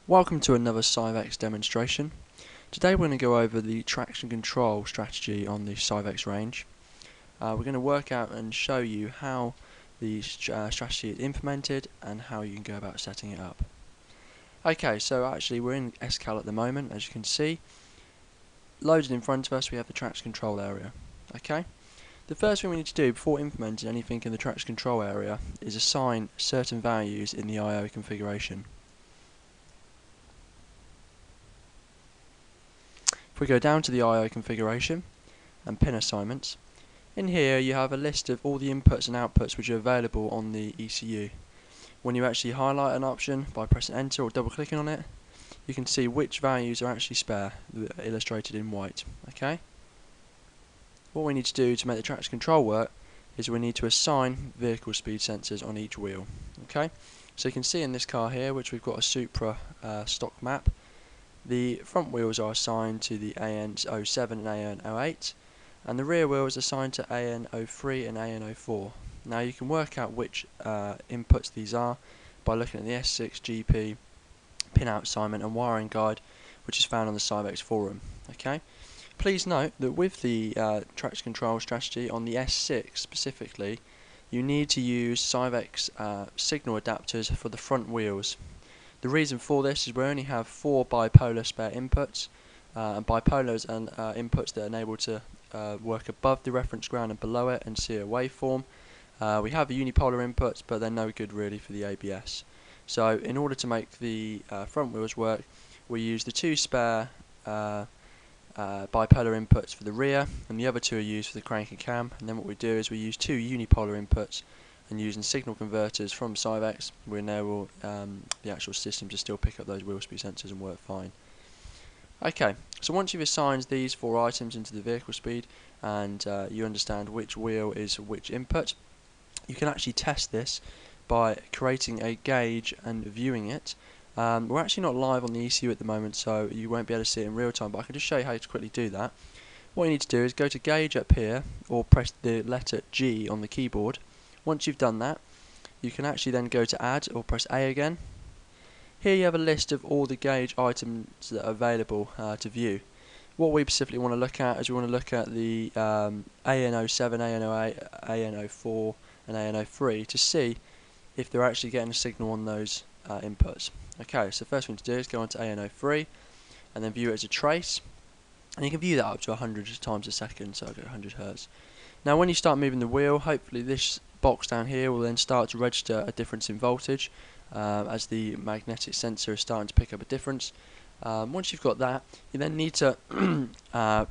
Welcome to another Syvecs demonstration. Today we're going to go over the traction control strategy on the Syvecs range. We're going to work out and show you how the strategy is implemented and how you can go about setting it up. Okay, so actually we're in SCAL at the moment, as you can see. Loaded in front of us we have the traction control area. Okay, the first thing we need to do before implementing anything in the traction control area is assign certain values in the I/O configuration. If we go down to the I/O configuration and pin assignments, in here you have a list of all the inputs and outputs which are available on the ECU. When you actually highlight an option by pressing enter or double clicking on it, you can see which values are actually spare, illustrated in white. Okay. What we need to do to make the traction control work is we need to assign vehicle speed sensors on each wheel. Okay. So you can see in this car here, which we've got a Supra stock map, the front wheels are assigned to the AN07 and AN08, and the rear wheels are assigned to AN03 and AN04. Now you can work out which inputs these are by looking at the S6 GP pinout assignment and wiring guide, which is found on the Syvecs forum. Okay. Please note that with the traction control strategy on the S6 specifically, you need to use Syvecs signal adapters for the front wheels. The reason for this is we only have 4 bipolar spare inputs, and bipolars and inputs that are able to work above the reference ground and below it and see a waveform. We have unipolar inputs, but they're no good really for the ABS. So in order to make the front wheels work, we use the 2 spare bipolar inputs for the rear, and the other 2 are used for the crank and cam. And then what we do is we use 2 unipolar inputs, and using signal converters from Syvecs, we enable the actual system to still pick up those wheel speed sensors and work fine. Okay, so once you've assigned these 4 items into the vehicle speed and you understand which wheel is which input, you can actually test this by creating a gauge and viewing it. We're actually not live on the ECU at the moment, so you won't be able to see it in real time, but I can just show you how to quickly do that. What you need to do is go to gauge up here, or press the letter G on the keyboard. Once you've done that, you can actually then go to add or press A again. Here you have a list of all the gauge items that are available to view. What we specifically want to look at is we want to look at the AN07, AN08, AN04 and AN03 to see if they're actually getting a signal on those inputs. Okay, so the first thing to do is go on to AN03 and then view it as a trace, and you can view that up to 100 times a second, so I'll go 100 Hz. Now when you start moving the wheel, hopefully this box down here will then start to register a difference in voltage as the magnetic sensor is starting to pick up a difference. Once you've got that, you then need to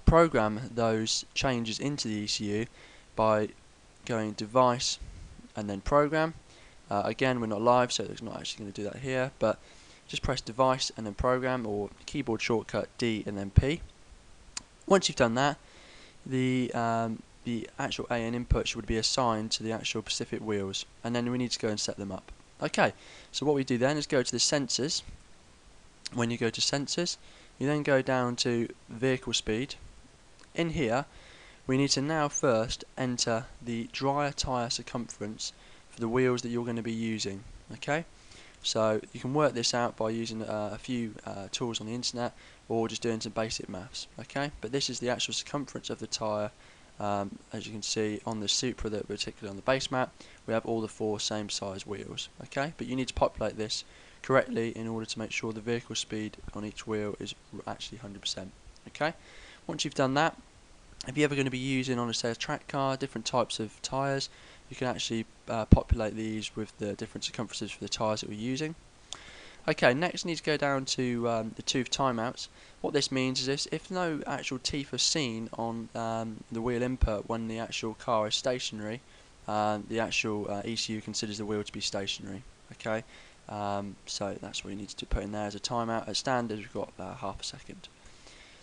program those changes into the ECU by going device and then program. Again, we're not live, so it's not actually going to do that here, but just press device and then program, or keyboard shortcut D and then P. Once you've done that, the actual AN inputs would be assigned to the actual specific wheels, and then we need to go and set them up. Okay, so what we do then is go to the sensors. When you go to sensors, you then go down to vehicle speed. In here, we need to now first enter the dryer tyre circumference for the wheels that you're going to be using. Okay, so you can work this out by using a few tools on the internet, or just doing some basic maths. Okay, but this is the actual circumference of the tyre. As you can see on the Supra, that particularly on the base map, we have all the 4 same size wheels. Okay, but you need to populate this correctly in order to make sure the vehicle speed on each wheel is actually 100%. Okay, once you've done that, if you're ever going to be using on a track car different types of tyres, you can actually populate these with the different circumferences for the tyres that we're using. Okay, next we need to go down to the tooth timeouts. What this means is this: if no actual teeth are seen on the wheel input when the actual car is stationary, the actual ECU considers the wheel to be stationary. Okay, so that's what you need to put in there as a timeout. At standard, we've got half a second.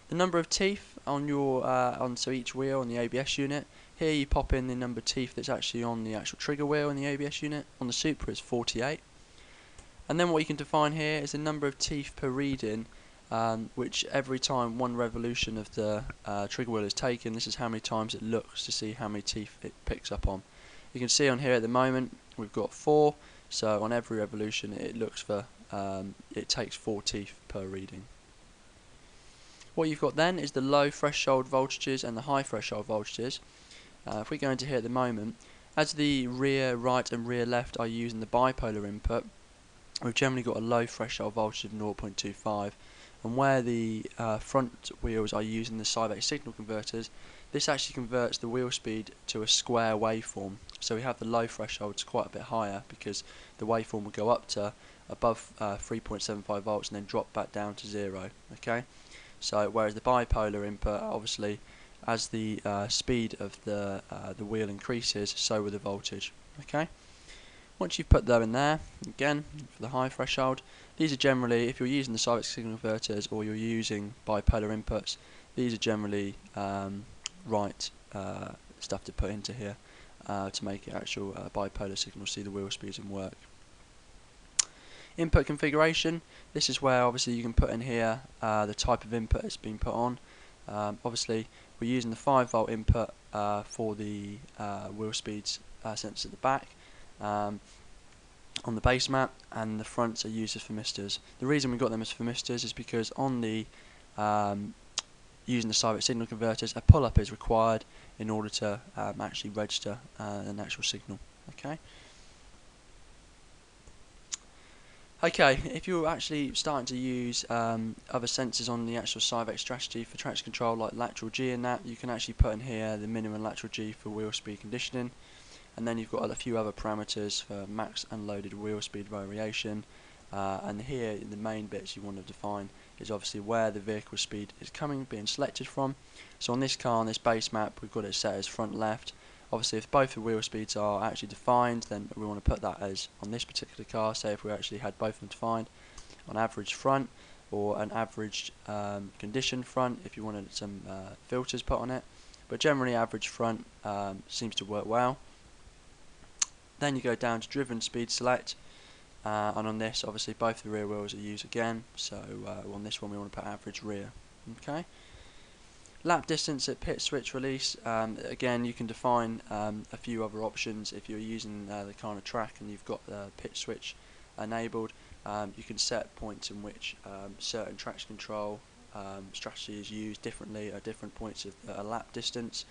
The number of teeth on your onto each wheel on the ABS unit. Here you pop in the number of teeth that's actually on the actual trigger wheel in the ABS unit. On the Supra is 48. And then what you can define here is the number of teeth per reading, which every time one revolution of the trigger wheel is taken, this is how many times it looks to see how many teeth it picks up on. You can see on here at the moment we've got 4, so on every revolution it looks for it takes 4 teeth per reading. What you've got then is the low threshold voltages and the high threshold voltages. If we go into here at the moment, as the rear right and rear left are using the bipolar input, we've generally got a low threshold voltage of 0.25, and where the front wheels are using the Syvecs signal converters, this actually converts the wheel speed to a square waveform. So we have the low thresholds quite a bit higher because the waveform will go up to above 3.75 volts and then drop back down to 0. Okay, so whereas the bipolar input, obviously, as the speed of the wheel increases, so will the voltage. Okay. Once you've put that in there, again, for the high threshold, these are generally, if you're using the Syvecs signal converters or you're using bipolar inputs, these are generally right stuff to put into here to make it actual bipolar signal, see the wheel speeds and work. Input configuration, this is where obviously you can put in here the type of input it's been put on. Obviously we're using the 5 volt input for the wheel speeds sensor at the back. On the base map, and the fronts are used as thermistors. The reason we got them as thermistors is because on the using the Syvecs signal converters, a pull-up is required in order to actually register an actual signal. Okay. Okay, if you're actually starting to use other sensors on the actual Syvecs strategy for traction control, like lateral G and that, you can actually put in here the minimum lateral G for wheel speed conditioning. And then you've got a few other parameters for max unloaded wheel speed variation, and here the main bits you want to define is obviously where the vehicle speed is being selected from. So on this car, on this base map, we've got it set as front left. Obviously if both the wheel speeds are actually defined, then we want to put that as, on this particular car, say if we actually had both of them defined, on average front, or an average condition front if you wanted some filters put on it. But generally average front seems to work well. Then you go down to driven speed select, and on this obviously both the rear wheels are used again, so on this one we want to put average rear. Okay. Lap distance at pit switch release, again you can define a few other options. If you're using the kind of track and you've got the pit switch enabled, you can set points in which certain traction control strategy is used differently at different points of a lap distance,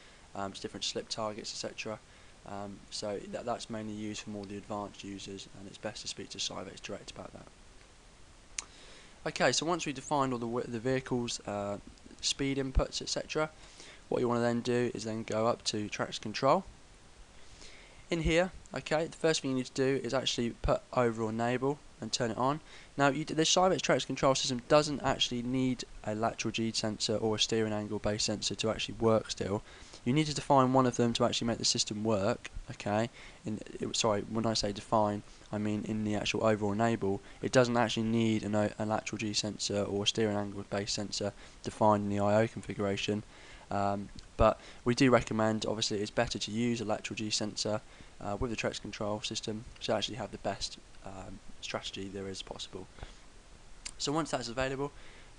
different slip targets, etc. So that's mainly used for more the advanced users, and it's best to speak to Syvecs direct about that. Okay, so once we defined all the vehicle's speed inputs, etc., what you want to then do is then go up to traction control. In here, okay, the first thing you need to do is actually put over or enable and turn it on. Now, the Syvecs traction control system doesn't actually need a lateral G sensor or a steering angle based sensor to actually work still. You need to define one of them to actually make the system work. Okay, sorry, when I say define, I mean in the actual over or enable. It doesn't actually need a lateral G sensor or a steering angle based sensor defined in the I/O configuration. But we do recommend, obviously it's better to use a lateral G sensor with the traction control system to actually have the best strategy there is possible. So once that's available,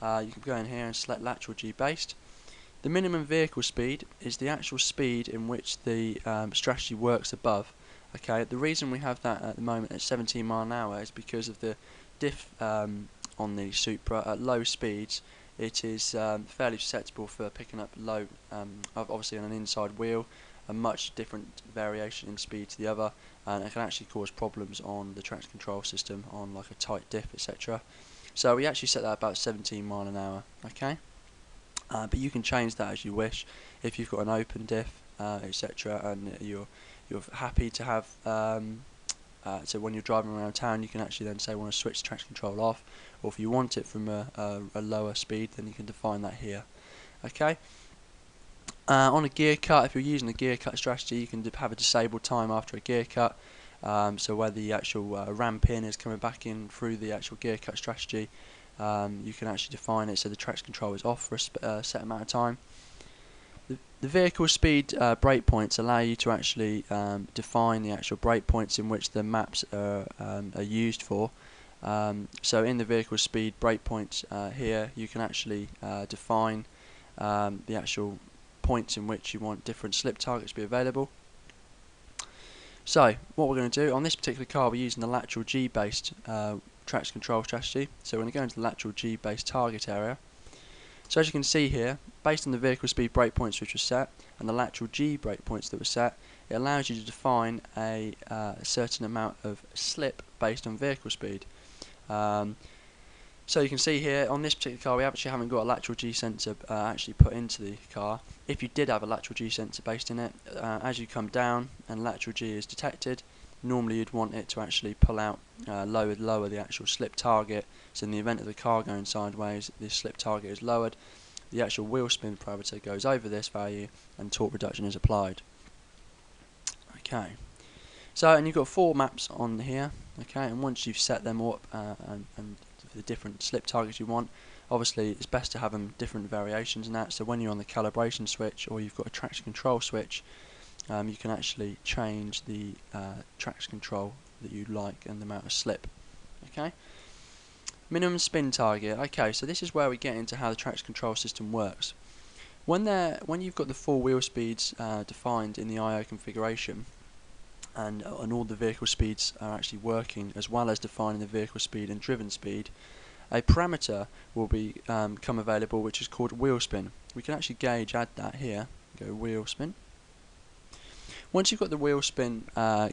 you can go in here and select lateral G based. The minimum vehicle speed is the actual speed in which the strategy works above. Okay, the reason we have that at the moment at 17 miles an hour is because of the diff on the Supra at low speeds. It is fairly susceptible for picking up low, obviously on an inside wheel, a much different variation in speed to the other, and it can actually cause problems on the traction control system on like a tight diff, etc. So we actually set that about 17 miles an hour. Okay. But you can change that as you wish. If you've got an open diff, etc., and you're happy to have, so when you're driving around town, you can actually then say I want to switch traction control off, or if you want it from a lower speed, then you can define that here. Okay. On a gear cut, if you're using a gear cut strategy, you can have a disabled time after a gear cut. So where the actual ramp in is coming back in through the actual gear cut strategy. You can actually define it so the traction control is off for a set amount of time. The vehicle speed breakpoints allow you to actually define the actual breakpoints in which the maps are used for. So in the vehicle speed breakpoints here, you can actually define the actual points in which you want different slip targets to be available. So what we're going to do on this particular car, we're using the lateral G based traction control strategy. So we're going to go into the lateral G based target area. So as you can see here, based on the vehicle speed breakpoints which were set and the lateral G breakpoints that were set, it allows you to define a certain amount of slip based on vehicle speed. So you can see here on this particular car we actually haven't got a lateral G sensor actually put into the car. If you did have a lateral G sensor based in it, as you come down and lateral G is detected, normally you'd want it to actually pull out lower the actual slip target. So in the event of the car going sideways, the slip target is lowered, the actual wheel spin parameter goes over this value and torque reduction is applied. Okay, so and you've got 4 maps on here, okay, and once you've set them up and the different slip targets you want, obviously it's best to have them different variations in that. So when you're on the calibration switch or you've got a traction control switch, you can actually change the traction control that you like and the amount of slip. Okay, minimum spin target. Okay, so this is where we get into how the traction control system works. When you've got the 4 wheel speeds defined in the I/O configuration, and all the vehicle speeds are actually working, as well as defining the vehicle speed and driven speed, a parameter will become available which is called wheel spin. We can actually add that here. Go wheel spin. Once you've got the wheel spin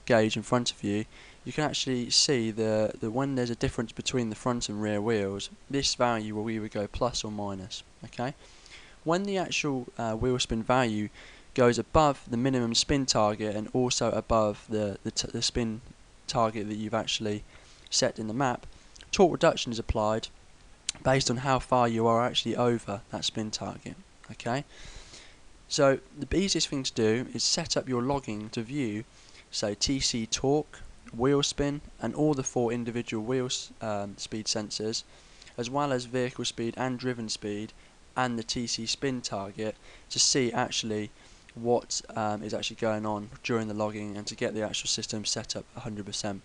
gauge in front of you, you can actually see when there's a difference between the front and rear wheels, this value will either go plus or minus. Okay, when the actual wheel spin value goes above the minimum spin target and also above the spin target that you've actually set in the map, torque reduction is applied based on how far you are actually over that spin target. Okay, so the easiest thing to do is set up your logging to view, say, TC torque, wheel spin, and all the 4 individual wheel speed sensors, as well as vehicle speed and driven speed, and the TC spin target, to see actually what is actually going on during the logging and to get the actual system set up 100%.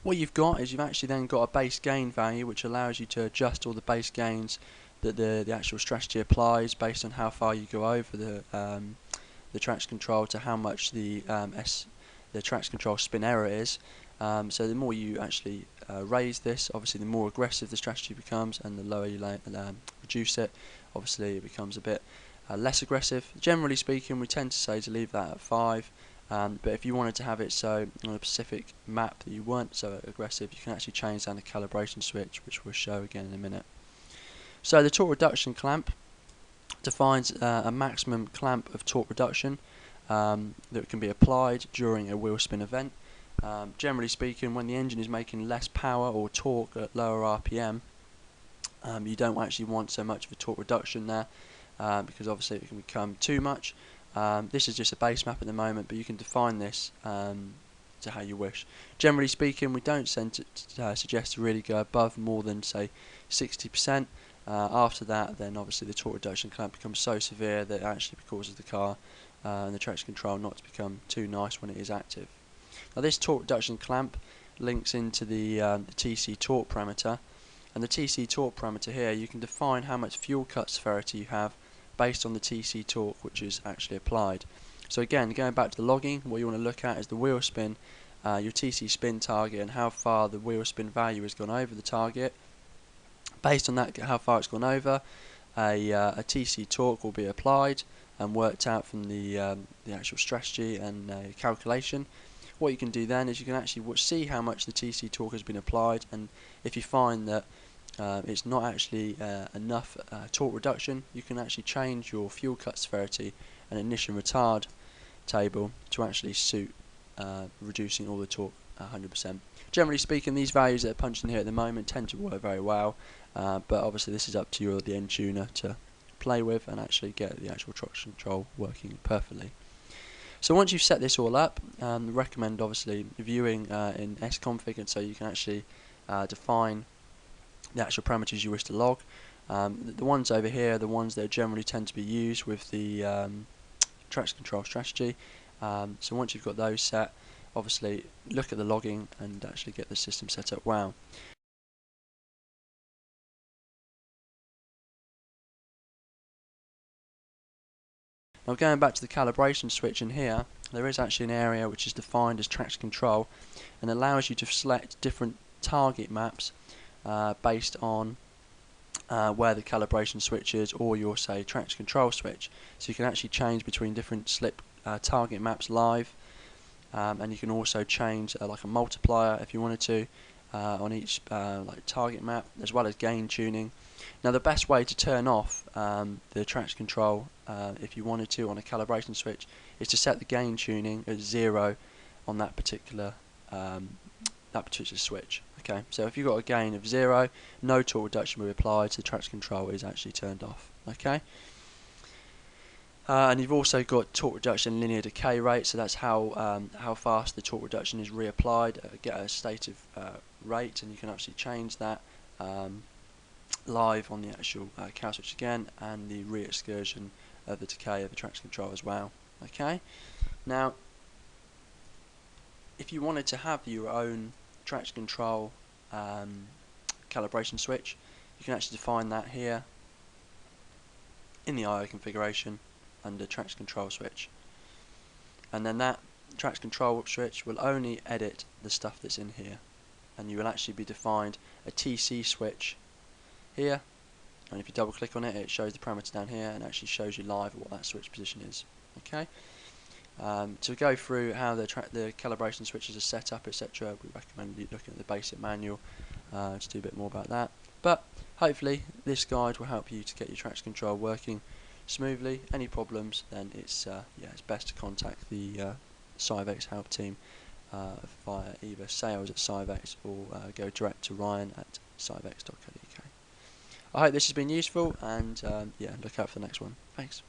What you've got is you've actually then got a base gain value which allows you to adjust all the base gains that the actual strategy applies based on how far you go over the traction control to how much the traction control spin error is. So the more you actually raise this, obviously the more aggressive the strategy becomes, and the lower you reduce it, obviously it becomes a bit less aggressive. Generally speaking, we tend to say to leave that at 5, but if you wanted to have it so on a specific map that you weren't so aggressive, you can actually change down the calibration switch, which we'll show again in a minute. So the torque reduction clamp defines a maximum clamp of torque reduction that can be applied during a wheel spin event. Generally speaking, when the engine is making less power or torque at lower RPM, you don't actually want so much of a torque reduction there, because obviously it can become too much. This is just a base map at the moment, but you can define this to how you wish. Generally speaking, we don't suggest to really go above more than, say, 60%. After that, then obviously the torque reduction clamp becomes so severe that it actually causes the car and the traction control not to become too nice when it is active. Now this torque reduction clamp links into the TC torque parameter, and the TC torque parameter here, you can define how much fuel cut severity you have based on the TC torque which is actually applied. So again, going back to the logging, what you want to look at is the wheel spin, your TC spin target, and how far the wheel spin value has gone over the target. Based on that, how far it's gone over, a TC torque will be applied and worked out from the actual strategy and calculation. What you can do then is you can actually see how much the TC torque has been applied, and if you find that it's not actually enough torque reduction, you can actually change your fuel cut severity and ignition retard table to actually suit reducing all the torque 100%. Generally speaking, these values that are punched in here at the moment tend to work very well, but obviously this is up to you, the end tuner, to play with and actually get the actual traction control working perfectly. So once you've set this all up, recommend obviously viewing in sconfig, and so you can actually define the actual parameters you wish to log. The ones over here are the ones that generally tend to be used with the traction control strategy. So once you've got those set, obviously look at the logging and actually get the system set up well. Now going back to the calibration switch in here, there is actually an area which is defined as traction control and allows you to select different target maps based on where the calibration switch is, or your say traction control switch. So you can actually change between different slip target maps live, and you can also change like a multiplier if you wanted to on each like target map, as well as gain tuning. Now the best way to turn off the traction control if you wanted to on a calibration switch is to set the gain tuning at 0 on that particular switch. Okay, so if you've got a gain of 0, no torque reduction will be applied, so the traction control is actually turned off. Okay. And you've also got torque reduction linear decay rate, so that's how fast the torque reduction is reapplied at a stated rate, and you can actually change that live on the actual cow switch again, and the re-excursion of the decay of the traction control as well. Okay. Now, if you wanted to have your own traction control calibration switch, you can actually define that here in the I/O configuration under traction control switch, and then that traction control switch will only edit the stuff that's in here, and you will actually be defined a TC switch here, and if you double click on it, it shows the parameter down here and actually shows you live what that switch position is. Okay. To go through how the calibration switches are set up, etc., we recommend you looking at the basic manual to do a bit more about that. But hopefully this guide will help you to get your traction control working smoothly. Any problems, then it's best to contact the Syvecs help team via either sales@Syvecs or go direct to Ryan@syvecs.co.uk. I hope this has been useful, and look out for the next one. Thanks.